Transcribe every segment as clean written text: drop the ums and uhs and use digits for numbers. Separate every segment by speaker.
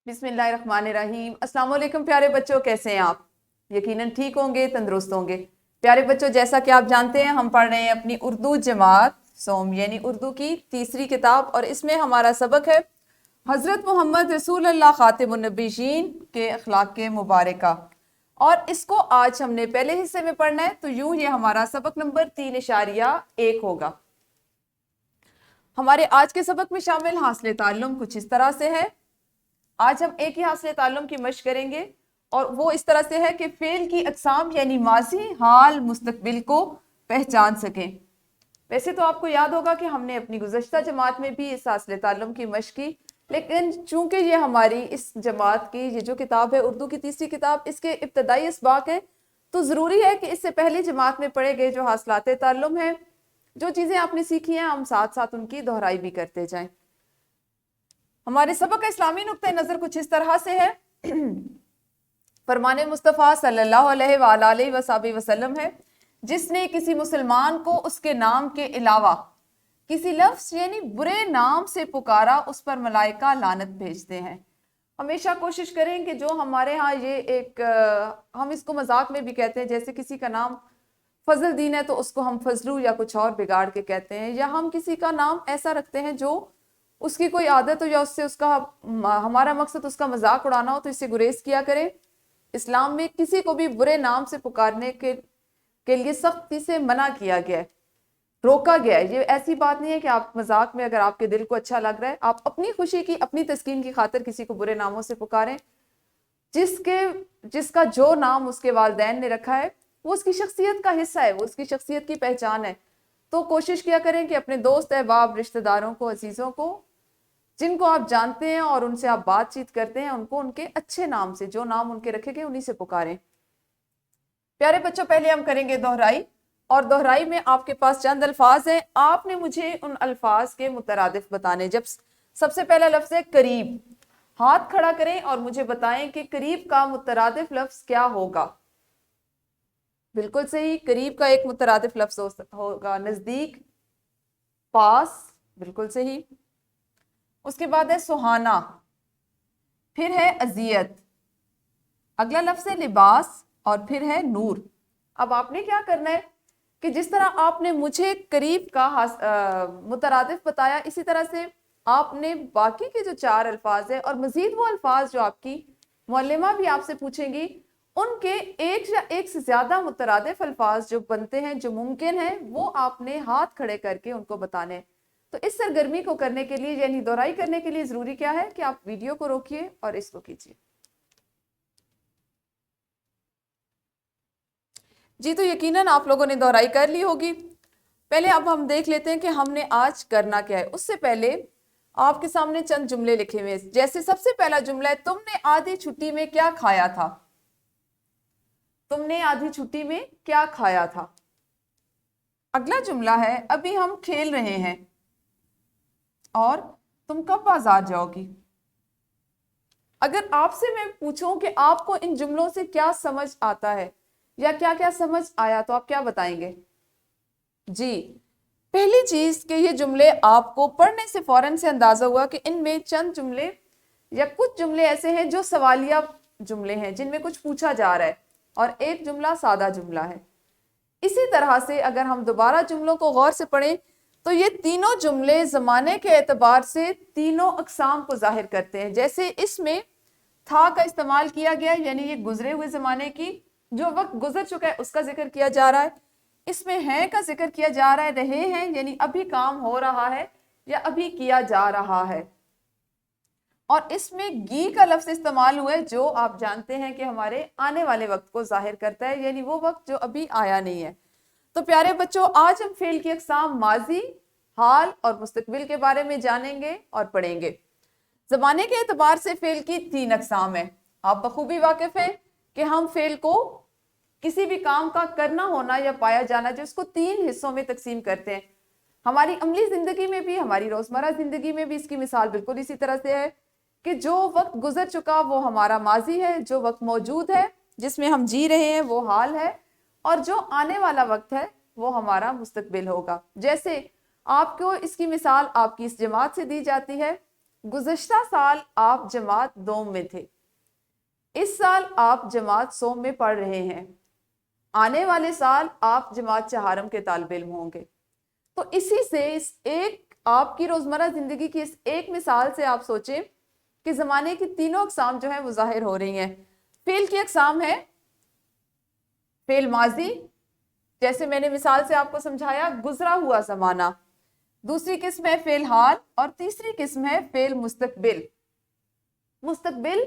Speaker 1: बिस्मिल्लाहिर्रहमानिर्रहीम। अस्सलाम वालेकुम प्यारे बच्चों, कैसे हैं आप? यकीनन ठीक होंगे, तंदुरुस्त होंगे। प्यारे बच्चों, जैसा कि आप जानते हैं हम पढ़ रहे हैं अपनी उर्दू जमात सोम यानी उर्दू की तीसरी किताब, और इसमें हमारा सबक है हज़रत मोहम्मद रसूलुल्लाह खातिमुन नबीयीन के अखलाक मुबारका। और इसको आज हमने पहले हिस्से में पढ़ना है, तो यूं ये हमारा सबक नंबर 3.1 होगा। हमारे आज के सबक में शामिल हासिल ताल्लुम कुछ इस तरह से है। आज हम एक ही हासिल ताल्लुम की मशक करेंगे, और वो इस तरह से है कि फेल की अक़साम यानी माजी, हाल, मुस्तकबिल को पहचान सकें। वैसे तो आपको याद होगा कि हमने अपनी गुज़श्ता जमात में भी इस हासिल ताल्लुम की मशक की, लेकिन चूंकि ये हमारी इस जमात की ये जो किताब है उर्दू की तीसरी किताब, इसके इब्तदाई इसबाक है, तो ज़रूरी है कि इससे पहली जमात में पढ़े गए जो हासिलात ताल्लुम हैं, जो चीज़ें आपने सीखी हैं, हम साथ साथ उनकी दोहराई भी करते जाएं। हमारे सबक का इस्लामी नुक्ता नज़र कुछ इस तरह से है। फरमाने मुस्तफ़ा सल्लल्लाहु अलैहि वसल्लम है, जिसने किसी मुसलमान को उसके नाम के अलावा किसी लफ्ज़ यानी बुरे नाम से पुकारा, उस पर मलाइका लानत भेजते हैं। हमेशा कोशिश करें कि जो हमारे यहाँ ये एक हम इसको मजाक में भी कहते हैं, जैसे किसी का नाम फजल दीन है तो उसको हम फजलू या कुछ और बिगाड़ के कहते हैं, या हम किसी का नाम ऐसा रखते हैं जो उसकी कोई आदत हो या उससे उसका हमारा मकसद उसका मजाक उड़ाना हो, तो इससे गुरेज किया करें। इस्लाम में किसी को भी बुरे नाम से पुकारने के लिए सख्ती से मना किया गया है, रोका गया है। ये ऐसी बात नहीं है कि आप मजाक में, अगर आपके दिल को अच्छा लग रहा है, आप अपनी खुशी की, अपनी तस्कीन की खातिर किसी को बुरे नामों से पुकारें। जिसका जो नाम उसके वालिदैन ने रखा है वो उसकी शख्सियत का हिस्सा है, वो उसकी शख्सियत की पहचान है। तो कोशिश किया करें कि अपने दोस्त, अहबाब, रिश्तेदारों को, अजीज़ों को, जिनको आप जानते हैं और उनसे आप बातचीत करते हैं, उनको उनके अच्छे नाम से, जो नाम उनके रखे गए, उन्हीं से पुकारें। प्यारे बच्चों, पहले हम करेंगे दोहराई, और दोहराई में आपके पास चंद अल्फाज हैं। आपने मुझे उन अल्फाज के मुतरादिफ बताने। जब सबसे पहला लफ्ज है करीब, हाथ खड़ा करें और मुझे बताएं कि करीब का मुतरादिफ लफ्ज क्या होगा। बिल्कुल सही, करीब का एक मुतरादिफ लफ्ज होगा नजदीक, पास, बिल्कुल सही। उसके बाद है सुहाना, फिर है अजियत, अगला लफ्ज है लिबास, और फिर है नूर। अब आपने क्या करना है कि जिस तरह आपने मुझे करीब का मुतरादिफ बताया, इसी तरह से आपने बाकी के जो 4 अल्फाज है और मजीद वो अल्फाज जो आपकी मुअल्लिमा भी आपसे पूछेंगी, उनके एक या एक से ज्यादा मुतरादिफ अल्फाज जो बनते हैं, जो मुमकिन है, वो आपने हाथ खड़े करके उनको बताने हैं। तो इस सरगर्मी को करने के लिए, यानी दोहराई करने के लिए जरूरी क्या है कि आप वीडियो को रोकिए और इसको कीजिए। जी, तो यकीनन आप लोगों ने दोहराई कर ली होगी। पहले अब हम देख लेते हैं कि हमने आज करना क्या है। उससे पहले आपके सामने चंद जुमले लिखे हुए हैं। जैसे सबसे पहला जुमला है, तुमने आधी छुट्टी में क्या खाया था। तुमने आधी छुट्टी में क्या खाया था। अगला जुमला है, अभी हम खेल रहे हैं और तुम कब बाजार जाओगी। अगर आपसे मैं पूछूं कि आपको इन जुमलों से क्या समझ आता है या क्या क्या समझ आया, तो आप क्या बताएंगे? जी, पहली चीज कि ये जुमले आपको पढ़ने से फौरन से अंदाजा हुआ कि इनमें चंद जुमले या कुछ जुमले ऐसे हैं जो सवालिया जुमले हैं, जिनमें कुछ पूछा जा रहा है, और एक जुमला सादा जुमला है। इसी तरह से अगर हम दोबारा जुमलों को गौर से पढ़ें, तो ये तीनों जुमले ज़माने के एतबार से तीनों अक़साम को जाहिर करते हैं। जैसे इसमें था का इस्तेमाल किया गया, यानी ये गुजरे हुए ज़माने की, जो वक्त गुजर चुका है उसका जिक्र किया जा रहा है। इसमें है का जिक्र किया जा रहा है, रहे हैं यानी अभी काम हो रहा है या अभी किया जा रहा है। और इसमें गी का लफ्ज़ इस्तेमाल हुआ है, जो आप जानते हैं कि हमारे आने वाले वक्त को जाहिर करता है, यानी वो वक्त जो अभी आया नहीं है। तो प्यारे बच्चों, आज हम फेल की अक़साम माजी, हाल और मुस्तकबिल के बारे में जानेंगे और पढ़ेंगे। ज़माने के एतबार से फेल की 3 अक़साम है। आप बखूबी वाकिफ हैं कि हम फेल को किसी भी काम का करना होना या पाया जाना, जो इसको 3 हिस्सों में तकसीम करते हैं। हमारी अमली जिंदगी में भी, हमारी रोजमर्रा जिंदगी में भी इसकी मिसाल बिल्कुल इसी तरह से है कि जो वक्त गुजर चुका वो हमारा माजी है, जो वक्त मौजूद है जिसमें हम जी रहे हैं वो हाल है, और जो आने वाला वक्त है वो हमारा मुस्तकबिल होगा। जैसे आपको इसकी मिसाल आपकी इस जमात से दी जाती है गुज़श्ता साल आप जमात दोम में थे, इस साल आप जमात सोम में पढ़ रहे हैं, आने वाले साल आप जमात चहारम के तालिब इल्म होंगे। तो इसी से इस एक आपकी रोजमर्रा जिंदगी की इस एक मिसाल से आप सोचें कि जमाने की तीनों अकसाम जो है वो जाहिर हो रही हैं। फेल की अकसाम है फेल माजी, जैसे मैंने मिसाल से आपको समझाया, गुजरा हुआ जमाना। दूसरी किस्म है फेल हाल, और तीसरी किस्म है फेल मुस्तकबिल। मुस्तकबिल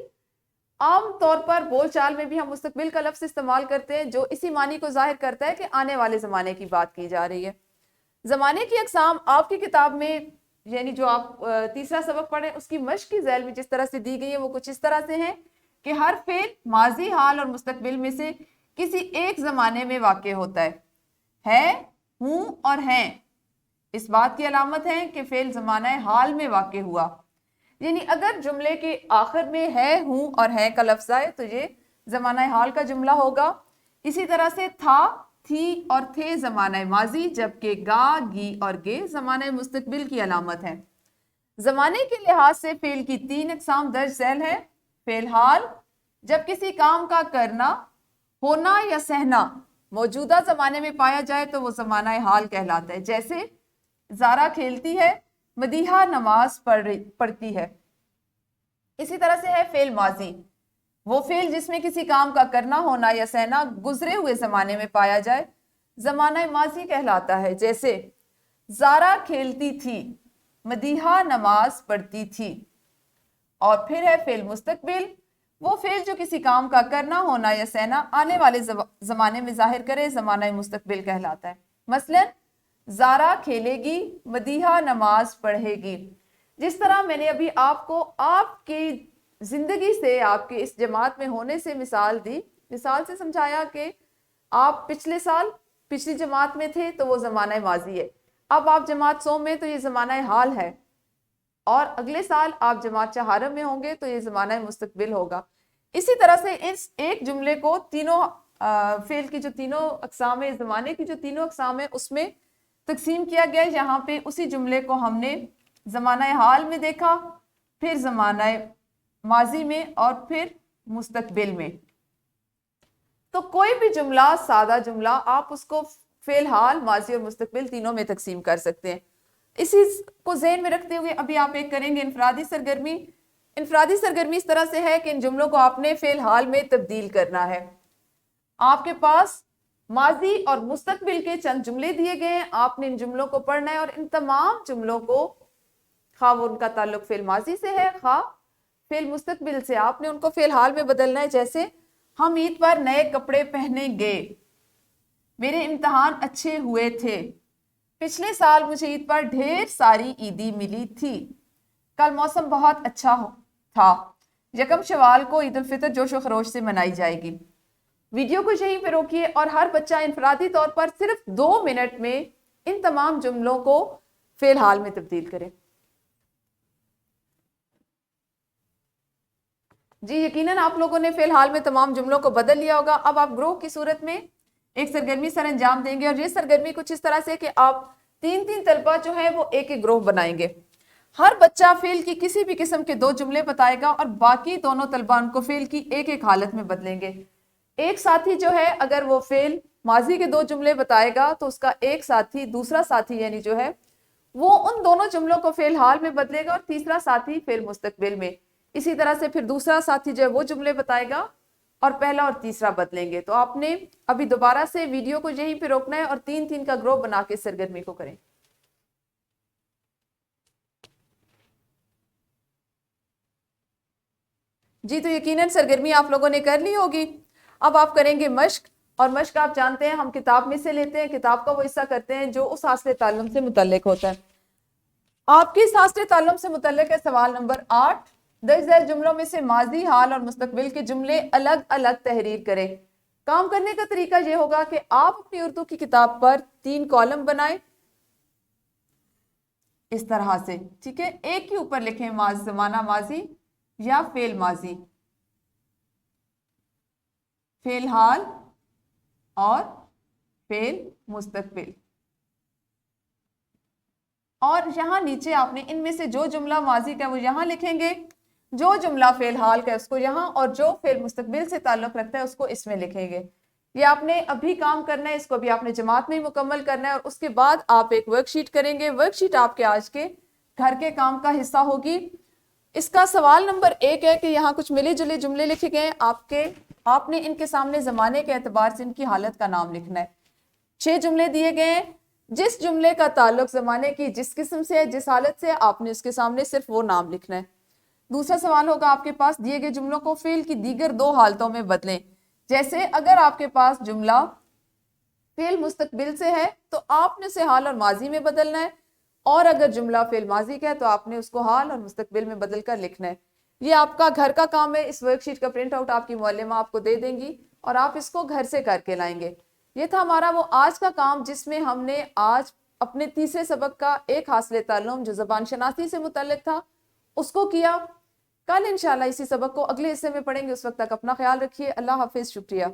Speaker 1: आम तौर पर बोलचाल में भी हम मुस्तकबिल का लफ्ज इस्तेमाल करते हैं, जो इसी मानी को जाहिर करता है कि आने वाले ज़माने की बात की जा रही है। ज़माने की अकसाम आपकी किताब में, यानी जो आप तीसरा सबक पढ़े उसकी मश्क की झैल में जिस तरह से दी गई है वो कुछ इस तरह से है कि हर फेल माजी, हाल और मुस्तकबिल में से किसी एक ज़माने में वाक़ होता है, हूँ और हैं इस बात की अलामत है कि फेल ज़माना हाल में वाक़ हुआ। यानी अगर जुमले के आखिर में है, हूँ और है का लफ्ज़ आए तो ये ज़माना हाल का जुमला होगा। इसी तरह से था, थी और थे ज़माना माजी, जबकि गा, गी और गे ज़माना मुस्तकबिल की अलामत है। ज़माने के लिहाज से फेल की तीन अक़साम दर्ज झैल है। फेल हाल, जब किसी काम का करना, होना या सहना मौजूदा ज़माने में पाया जाए तो वो ज़माना हाल कहलाता है। जैसे ज़ारा खेलती है, मदीहा नमाज पढ़ती है। इसी तरह से है फेल माजी, वो फेल जिसमें किसी काम का करना, होना या सहना गुजरे हुए जमाने में पाया जाए, जमाना माजी कहलाता है। जैसे ज़ारा खेलती थी, मदीहा नमाज पढ़ती थी। और फिर है फेल मुस्तकबिल, वो फेल जो किसी काम का करना, होना या सहना आने वाले जमाने में जाहिर करे, जमाना मुस्तकबिल कहलाता है। मसलन ज़ारा खेलेगी, मदीहा नमाज पढ़ेगी। जिस तरह मैंने अभी आपको आपकी जिंदगी से, आपके इस जमात में होने से मिसाल दी, मिसाल से समझाया कि आप पिछले साल पिछली जमात में थे तो वो ज़माना माजी है, अब आप जमात सोम में तो ये ज़माना हाल है, और अगले साल आप जमात चहारम में होंगे तो ये ज़माना मुस्तकबिल होगा। इसी तरह से इस एक जुमले को तीनों फेल की जो तीनों अक़साम है, ज़माने की जो तीनों अक़साम है उसमें तकसीम किया गया। यहाँ पे उसी जुमले को हमने ज़माना हाल में देखा, फिर ज़माना माजी में और फिर मुस्तकबिल में। तो कोई भी जुमला, सादा जुमला, आप उसको फेल हाल, माजी और मुस्तकबिल तीनों में तकसीम कर सकते हैं। इसी को ज़हन में रखते हुए अभी आप एक करेंगे इनफरादी सरगर्मी। इनफरादी सरगर्मी इस तरह से है कि इन जुमलों को आपने फेल हाल में तब्दील करना है। आपके पास माजी और मुस्तकबिल के चंद जुमले दिए गए हैं, आपने इन जुमलों को पढ़ना है और इन तमाम जुमलों को, खा वो उनका ताल्लुक फेल माजी से है, खा फेल मुस्तकबिल से, आपने उनको फेल हाल में बदलना है। जैसे हम ईद पर नए कपड़े पहनेंगे, मेरे इम्तिहान अच्छे हुए थे, पिछले साल मुझे ईद पर ढेर सारी ईदी मिली थी, कल मौसम बहुत अच्छा था, यकम शवाल को ईद उल फितर जोशो खरोश से मनाई जाएगी। वीडियो को यहीं पे रोकिए और हर बच्चा इनफरादी तौर पर सिर्फ 2 मिनट में इन तमाम जुमलों को फेल हाल में तब्दील करें। जी यकीनन आप लोगों ने फेल हाल में तमाम जुमलों को बदल लिया होगा। अब आप ग्रोह की सूरत में एक सरगर्मी सर अंजाम देंगे, और ये सरगर्मी कुछ इस तरह से कि आप 3-3 तलबा जो है वो एक एक ग्रोह बनाएंगे। हर बच्चा फेल की किसी भी किस्म के 2 जुमले बताएगा और बाकी दोनों तलबा उनको फेल की एक एक हालत में बदलेंगे। एक साथी जो है अगर वो फेल माजी के 2 जुमले बताएगा तो उसका एक साथी, दूसरा साथी यानी जो है वो उन दोनों जुमलों को फेल हाल में बदलेगा और तीसरा साथी फेल मुस्तकबिल में। इसी तरह से फिर दूसरा साथी जो है वो जुमले बताएगा और पहला और तीसरा बदलेंगे। तो आपने अभी दोबारा से वीडियो को यहीं पे रोकना है और 3-3 का ग्रुप बना के सरगर्मी को करें। जी तो यकीनन सरगर्मी आप लोगों ने कर ली होगी। अब आप करेंगे मश्क, और मश्क आप जानते हैं हम किताब में से लेते हैं, किताब का वो हिस्सा करते हैं जो उस हासिल ताल्लुम से मुतल्लिक होता है। आपकी इस हासिल ताल्लुम से मुतल्लिक है सवाल नंबर 8। दर्ज झैल जुमलों में से माजी, हाल और मुस्तकबिल के जुमले अलग अलग तहरीर करें। काम करने का तरीका यह होगा कि आप अपनी उर्दू की किताब पर 3 कॉलम बनाएं इस तरह से, ठीक है। एक के ऊपर लिखें ज़माना माजी या फेल माजी, फेल हाल और फेल मुस्तकबिल। اور یہاں نیچے آپ نے ان میں سے جو جملہ ماضی کا وہ یہاں لکھیں گے، جو جملہ فعل حال کا ہے اس کو یہاں، اور جو فعل مستقبل سے تعلق رکھتا ہے اس کو اس میں لکھیں گے۔ یہ آپ نے ابھی کام کرنا ہے، اس کو بھی آپ نے جماعت میں ہی مکمل کرنا ہے، اور اس کے بعد آپ ایک ورک شیٹ کریں گے۔ ورک شیٹ آپ کے آج کے گھر کے کام کا حصہ ہوگی۔ اس کا سوال نمبر 1 ہے کہ یہاں کچھ ملے جلے جملے لکھے گئے ہیں، آپ نے ان کے سامنے زمانے کے اعتبار سے ان کی حالت کا نام لکھنا ہے۔ 6 جملے دیے گئے ہیں، جس جملے کا تعلق زمانے کی جس قسم سے ہے، جس حالت سے، آپ نے اس کے سامنے صرف وہ نام لکھنا ہے۔ دوسرا سوال ہوگا آپ کے پاس، دیے گئے جملوں کو فعل کی دیگر 2 حالتوں میں بدلیں۔ جیسے اگر آپ کے پاس جملہ فعل مستقبل سے ہے تو آپ نے اسے حال اور ماضی میں بدلنا ہے، اور اگر جملہ فعل ماضی کا ہے تو آپ نے اس کو حال اور مستقبل میں بدل کر لکھنا ہے۔ یہ آپ کا گھر کا کام ہے۔ اس ورک شیٹ کا پرنٹ آؤٹ آپ کی معلمہ آپ کو دے دیں گی اور آپ اس کو گھر سے کر کے لائیں گے۔ یہ تھا ہمارا وہ آج کا کام جس میں ہم نے آج اپنے تیسرے سبق کا ایک حاصل تعلم جو زبان شناسی سے متعلق تھا اس کو کیا۔ کل انشاءاللہ اسی سبق کو اگلے حصے میں پڑھیں گے۔ اس وقت تک اپنا خیال رکھیے۔ اللہ حافظ، شکریہ۔